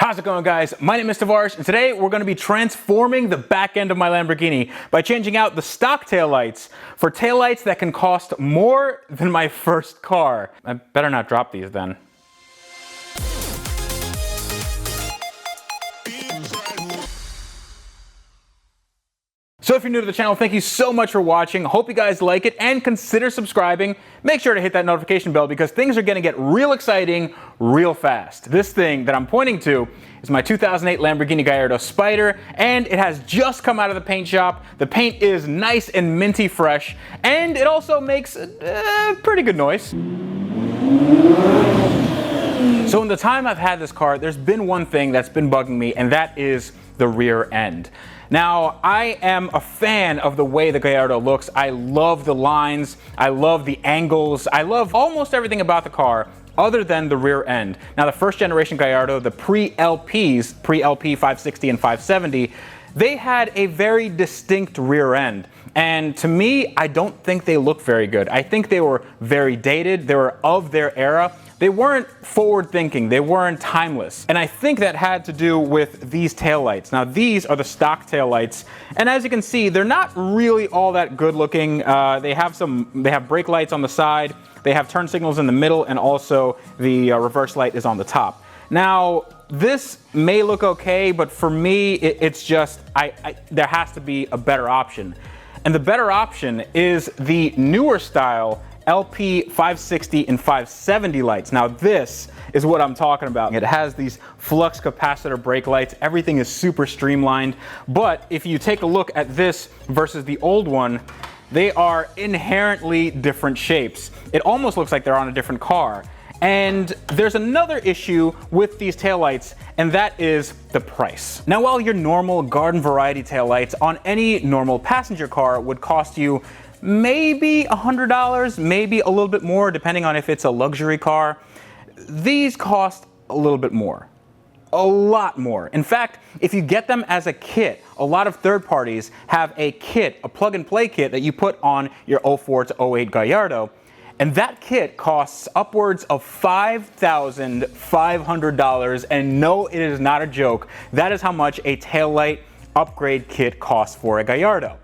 How's it going, guys? My name is Tavarish, and today we're going to be transforming the back end of my Lamborghini by changing out the stock taillights for taillights that can cost more than my first car. I better not drop these then. So if you're new to the channel, thank you so much for watching. Hope you guys like it and consider subscribing. Make sure to hit that notification bell because things are gonna get real exciting real fast. This thing that I'm pointing to is my 2008 Lamborghini Gallardo Spider, and it has just come out of the paint shop. The paint is nice and minty fresh, and it also makes a pretty good noise. So in the time I've had this car, there's been one thing that's been bugging me, and that is the rear end. Now, I am a fan of the way the Gallardo looks. I love the lines, I love the angles, I love almost everything about the car other than the rear end. Now, the first generation Gallardo, the pre-LPs, pre-LP 560 and 570, they had a very distinct rear end. And to me, I don't think they look very good. I think they were very dated, they were of their era. They weren't forward thinking, they weren't timeless. And I think that had to do with these taillights. Now these are the stock taillights, and as you can see, they're not really all that good looking. They have brake lights on the side, they have turn signals in the middle, and also the reverse light is on the top. Now, this may look okay, but for me, it's just, there has to be a better option. And the better option is the newer style LP 560 and 570 lights. Now this is what I'm talking about. It has these flux capacitor brake lights. Everything is super streamlined. But if you take a look at this versus the old one, they are inherently different shapes. It almost looks like they're on a different car. And there's another issue with these taillights, and that is the price. Now, while your normal garden variety taillights on any normal passenger car would cost you maybe $100, maybe a little bit more, depending on if it's a luxury car, these cost a little bit more. A lot more. In fact, if you get them as a kit, a lot of third parties have a kit, a plug and play kit that you put on your 04 to 08 Gallardo. And that kit costs upwards of $5,500. And no, it is not a joke. That is how much a taillight upgrade kit costs for a Gallardo.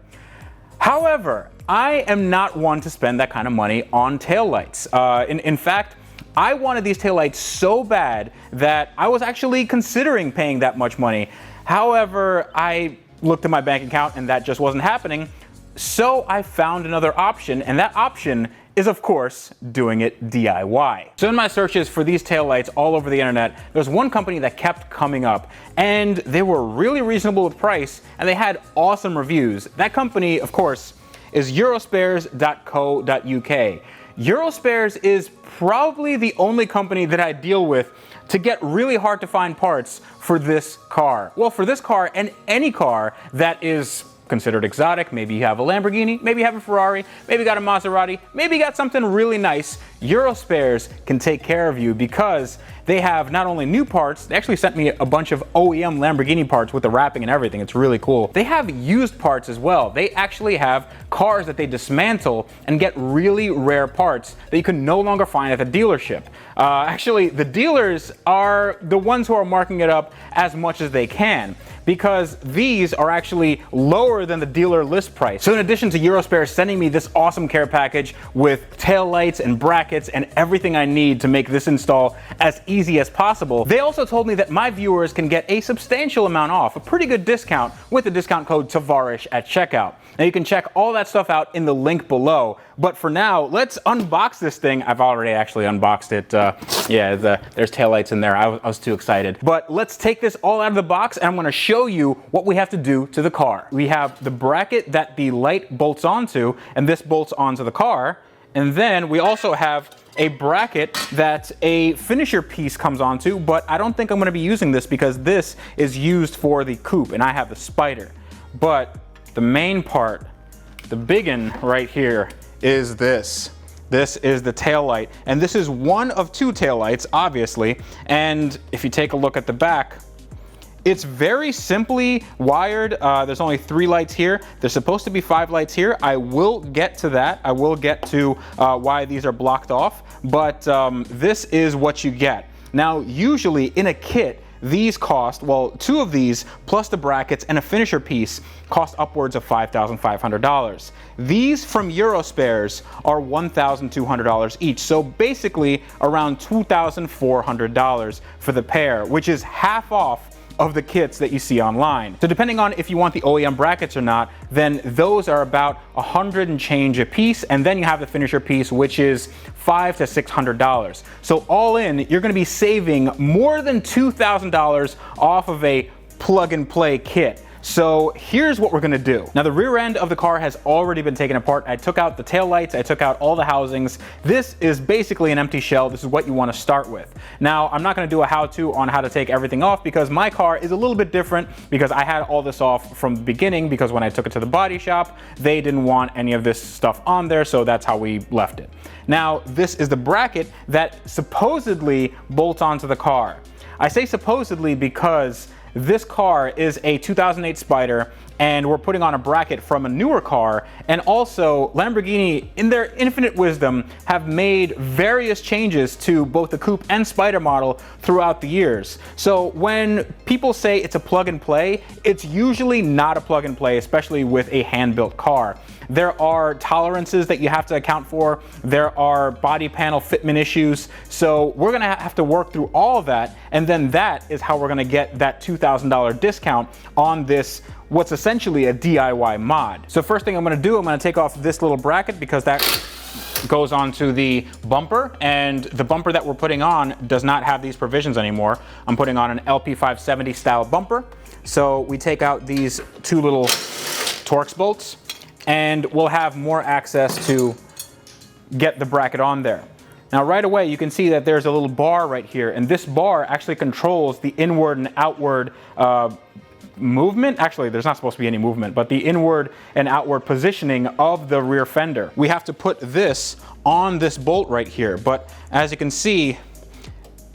However, I am not one to spend that kind of money on taillights. In fact, I wanted these taillights so bad that I was actually considering paying that much money. However, I looked at my bank account and that just wasn't happening. So I found another option, and that option is, of course, doing it DIY. So in my searches for these taillights all over the internet, there's one company that kept coming up, and they were really reasonable with price, and they had awesome reviews. That company, of course, is Eurospares.co.uk. Eurospares is probably the only company that I deal with to get really hard to find parts for this car. Well, for this car and any car that is considered exotic. Maybe you have a Lamborghini, maybe you have a Ferrari, maybe you got a Maserati, maybe you got something really nice. Eurospares can take care of you because they have not only new parts, they actually sent me a bunch of OEM Lamborghini parts with the wrapping and everything. It's really cool. They have used parts as well. They actually have cars that they dismantle and get really rare parts that you can no longer find at the dealership. Actually, the dealers are the ones who are marking it up as much as they can, because these are actually lower than the dealer list price. So in addition to Eurospares sending me this awesome care package with tail lights and brackets and everything I need to make this install as easy as possible, they also told me that my viewers can get a substantial amount off, a pretty good discount, with the discount code Tavarish at checkout. Now you can check all that stuff out in the link below. But for now, let's unbox this thing. I've already actually unboxed it. There's taillights in there. I was too excited. But let's take this all out of the box, and I'm gonna show you what we have to do to the car. We have the bracket that the light bolts onto, and this bolts onto the car. And then we also have a bracket that a finisher piece comes onto, but I don't think I'm gonna be using this because this is used for the coupe, and I have the Spider. But the main part, the biggin right here, is this. This is the tail light, and this is one of two tail lights, obviously. And if you take a look at the back, it's very simply wired. There's only 3 lights here. There's supposed to be 5 lights here. I will get to that. I will get to why these are blocked off, but this is what you get. Now, usually in a kit, these cost, well, two of these plus the brackets and a finisher piece cost upwards of $5,500. These from Eurospares are $1,200 each, so basically around $2,400 for the pair, which is half off of the kits that you see online. So depending on if you want the OEM brackets or not, then those are about $100 and change a piece, and then you have the finisher piece, which is $500 to $600. So all in, you're gonna be saving more than $2,000 off of a plug and play kit. So here's what we're gonna do. Now the rear end of the car has already been taken apart. I took out the taillights, I took out all the housings. This is basically an empty shell. This is what you wanna start with. Now I'm not gonna do a how-to on how to take everything off because my car is a little bit different because I had all this off from the beginning because when I took it to the body shop, they didn't want any of this stuff on there, so that's how we left it. Now this is the bracket that supposedly bolts onto the car. I say supposedly because this car is a 2008 Spider and we're putting on a bracket from a newer car, and also Lamborghini, in their infinite wisdom, have made various changes to both the coupe and Spider model throughout the years. So when people say it's a plug and play, it's usually not a plug and play, especially with a hand-built car. There are tolerances that you have to account for. There are body panel fitment issues. So we're gonna have to work through all of that, and then that is how we're gonna get that $2,000 discount on this, what's essentially a DIY mod. So first thing I'm gonna do, I'm gonna take off this little bracket because that goes onto the bumper, and the bumper that we're putting on does not have these provisions anymore. I'm putting on an LP570 style bumper. So we take out these two little Torx bolts, and we'll have more access to get the bracket on there. Now right away you can see that there's a little bar right here, and this bar actually controls the inward and outward movement. Actually, there's not supposed to be any movement, but the inward and outward positioning of the rear fender. We have to put this on this bolt right here, but as you can see,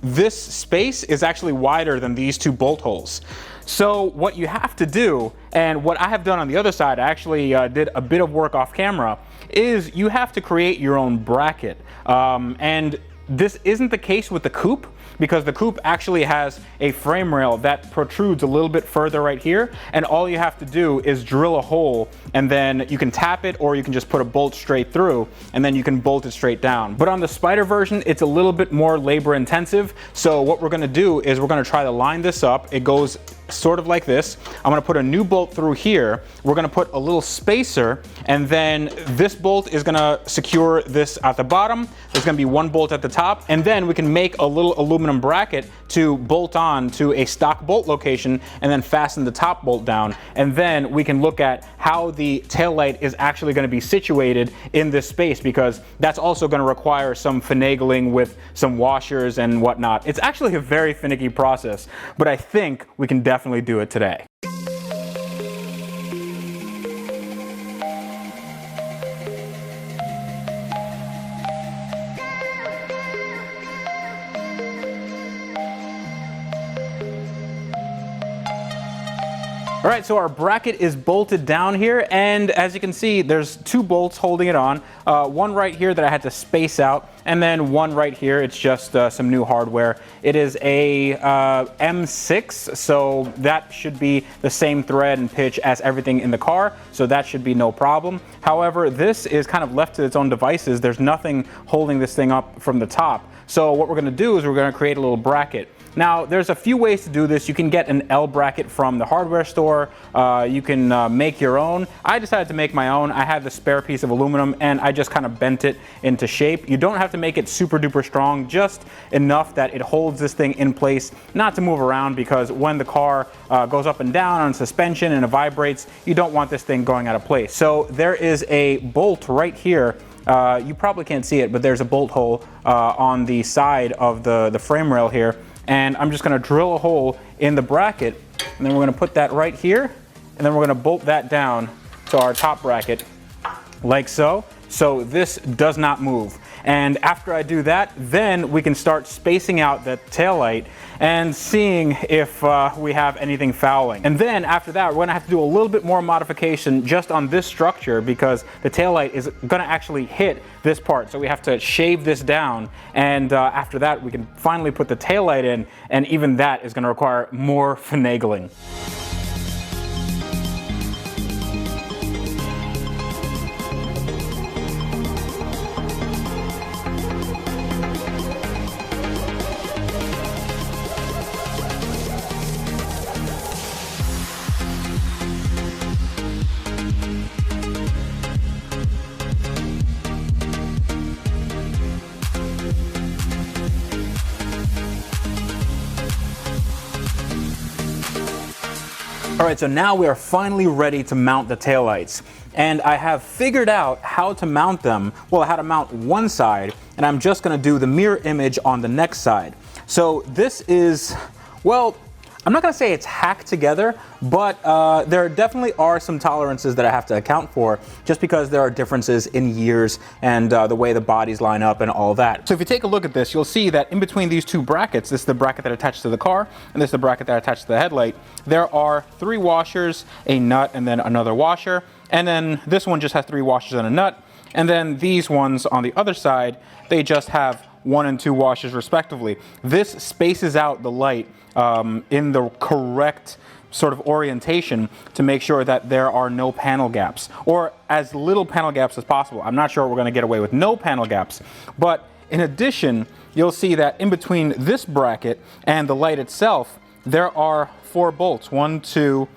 this space is actually wider than these two bolt holes. So what you have to do, and what I have done on the other side, I actually did a bit of work off camera, is you have to create your own bracket. And this isn't the case with the coupe, because the coupe actually has a frame rail that protrudes a little bit further right here, and all you have to do is drill a hole, and then you can tap it, or you can just put a bolt straight through, and then you can bolt it straight down. But on the Spider version, it's a little bit more labor intensive, so what we're gonna do is we're gonna try to line this up. It goes sort of like this. I'm gonna put a new bolt through here. We're gonna put a little spacer, and then this bolt is gonna secure this at the bottom. There's gonna be one bolt at the top, and then we can make a little aluminum bracket to bolt on to a stock bolt location and then fasten the top bolt down. And then we can look at how the taillight is actually gonna be situated in this space, because that's also gonna require some finagling with some washers and whatnot. It's actually a very finicky process, but I think we can definitely do it today. All right, so our bracket is bolted down here, and as you can see, there's two bolts holding it on. One right here that I had to space out, and then one right here, it's just some new hardware. It is a M6, so that should be the same thread and pitch as everything in the car, so that should be no problem. However, this is kind of left to its own devices. There's nothing holding this thing up from the top. So what we're gonna do is we're gonna create a little bracket. Now, there's a few ways to do this. You can get an L bracket from the hardware store. You can make your own. I decided to make my own. I had the spare piece of aluminum, and I just kind of bent it into shape. You don't have to make it super duper strong, just enough that it holds this thing in place, not to move around, because when the car goes up and down on suspension and it vibrates, you don't want this thing going out of place. So there is a bolt right here. You probably can't see it, but there's a bolt hole on the side of the frame rail here. And I'm just gonna drill a hole in the bracket, and then we're gonna put that right here, and then we're gonna bolt that down to our top bracket, like so. So this does not move. And after I do that, then we can start spacing out the taillight and seeing if we have anything fouling. And then after that, we're gonna have to do a little bit more modification just on this structure because the taillight is gonna actually hit this part. So we have to shave this down, and after that, we can finally put the taillight in, and even that is gonna require more finagling. All right, so now we are finally ready to mount the taillights. And I have figured out how to mount them, well, how to mount one side, and I'm just gonna do the mirror image on the next side. So this is, well, I'm not gonna say it's hacked together, but there definitely are some tolerances that I have to account for just because there are differences in years and the way the bodies line up and all that. So if you take a look at this, you'll see that in between these two brackets, this is the bracket that attached to the car and this is the bracket that attached to the headlight, there are 3 washers, a nut, and then another washer. And then this one just has 3 washers and a nut. And then these ones on the other side, they just have 1 and 2 washers respectively. This spaces out the light in the correct sort of orientation to make sure that there are no panel gaps, or as little panel gaps as possible. I'm not sure we're gonna get away with no panel gaps, but in addition, you'll see that in between this bracket and the light itself, there are 4 bolts. 1, 2,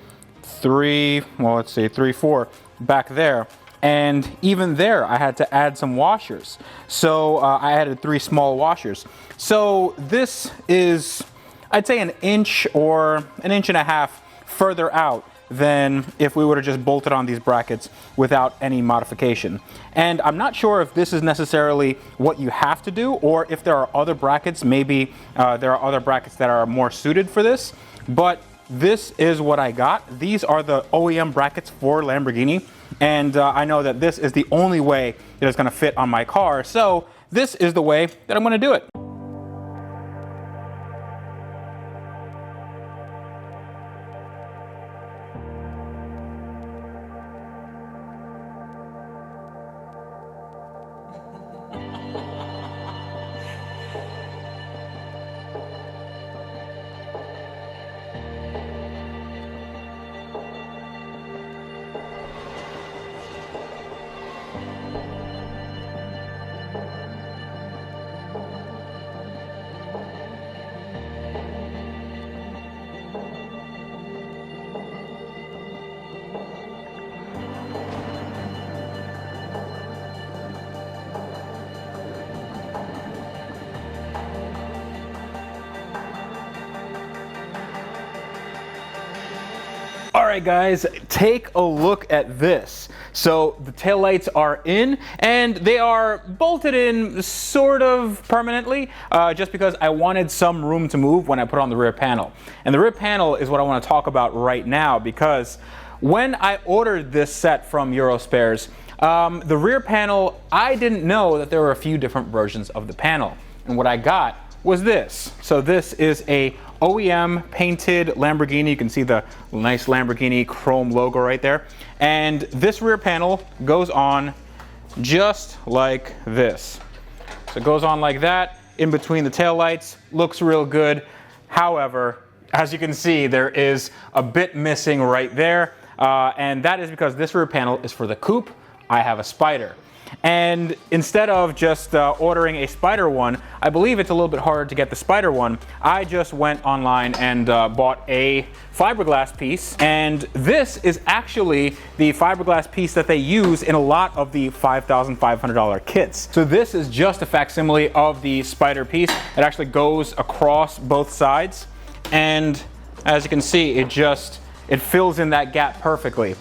3, well, let's see, 3, 4 back there. And even there, I had to add some washers. So I added 3 small washers. So this is, I'd say, 1 inch or 1.5 inches further out than if we would have just bolted on these brackets without any modification. And I'm not sure if this is necessarily what you have to do, or if there are other brackets, maybe there are other brackets that are more suited for this, but this is what I got. These are the OEM brackets for Lamborghini, and I know that this is the only way that it's gonna fit on my car, so this is the way that I'm gonna do it. All right, guys, take a look at this. So the taillights are in, and they are bolted in sort of permanently, just because I wanted some room to move when I put on the rear panel. And the rear panel is what I want to talk about right now, because when I ordered this set from Eurospares, the rear panel, I didn't know that there were a few different versions of the panel. And what I got was this. So this is a OEM painted Lamborghini. You can see the nice Lamborghini chrome logo right there. And this rear panel goes on just like this. So it goes on like that in between the taillights. Looks real good. However, as you can see, there is a bit missing right there. And that is because this rear panel is for the coupe. I have a Spider. And instead of just ordering a Spider one, I believe it's a little bit harder to get the Spider one. I just went online and bought a fiberglass piece. And this is actually the fiberglass piece that they use in a lot of the $5,500 kits. So this is just a facsimile of the Spider piece. It actually goes across both sides. And as you can see, it fills in that gap perfectly.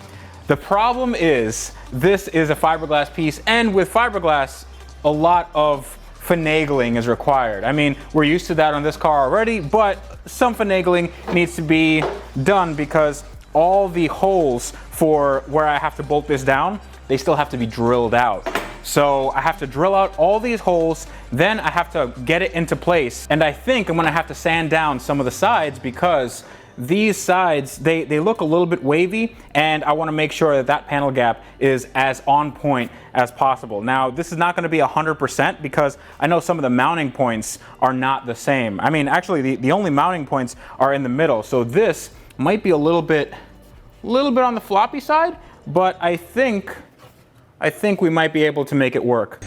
The problem is, this is a fiberglass piece, and with fiberglass, a lot of finagling is required. I mean, we're used to that on this car already, but some finagling needs to be done because all the holes for where I have to bolt this down, they still have to be drilled out. So I have to drill out all these holes, then I have to get it into place. And I think I'm gonna have to sand down some of the sides because these sides, they look a little bit wavy, and I wanna make sure that that panel gap is as on point as possible. Now, this is not gonna be 100% because I know some of the mounting points are not the same. I mean, actually, the only mounting points are in the middle. So this might be a little bit on the floppy side, but I think we might be able to make it work.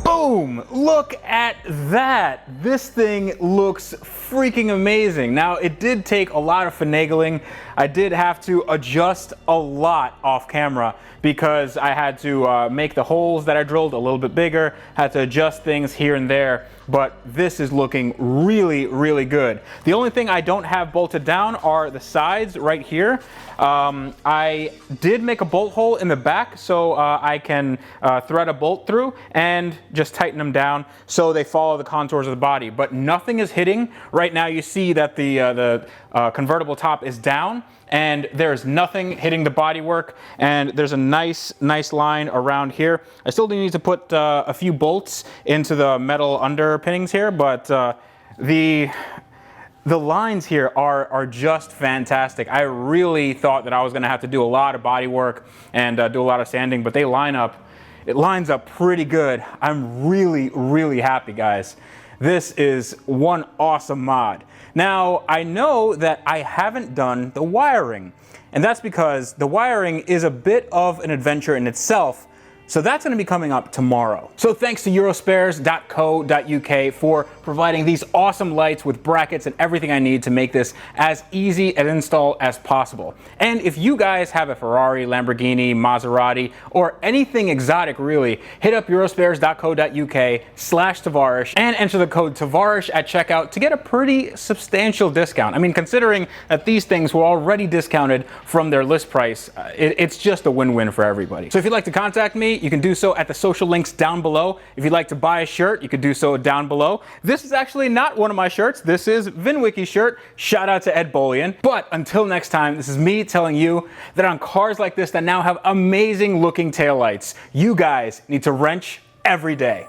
Boom! Look at that! This thing looks freaking amazing. Now, it did take a lot of finagling. I did have to adjust a lot off camera because I had to make the holes that I drilled a little bit bigger, had to adjust things here and there, but this is looking really, really good. The only thing I don't have bolted down are the sides right here. I did make a bolt hole in the back so I can thread a bolt through and just tighten them down so they follow the contours of the body, but nothing is hitting. Right now you see that the convertible top is down and there's nothing hitting the bodywork, and there's a nice line around here. I still do need to put a few bolts into the metal underpinnings here, but the lines here are just fantastic. I really thought that I was gonna have to do a lot of body work and do a lot of sanding, but it lines up pretty good. I'm really, really happy, guys. This is one awesome mod. Now, I know that I haven't done the wiring, and that's because the wiring is a bit of an adventure in itself. So that's going to be coming up tomorrow. So thanks to eurospares.co.uk for providing these awesome lights with brackets and everything I need to make this as easy an install as possible. And if you guys have a Ferrari, Lamborghini, Maserati, or anything exotic really, hit up eurospares.co.uk/Tavarish and enter the code Tavarish at checkout to get a pretty substantial discount. I mean, considering that these things were already discounted from their list price, it's just a win-win for everybody. So if you'd like to contact me, you can do so at the social links down below. If you'd like to buy a shirt, you can do so down below. This is actually not one of my shirts. This is VinWiki's shirt. Shout out to Ed Bolian. But until next time, this is me telling you that on cars like this that now have amazing looking taillights, you guys need to wrench every day.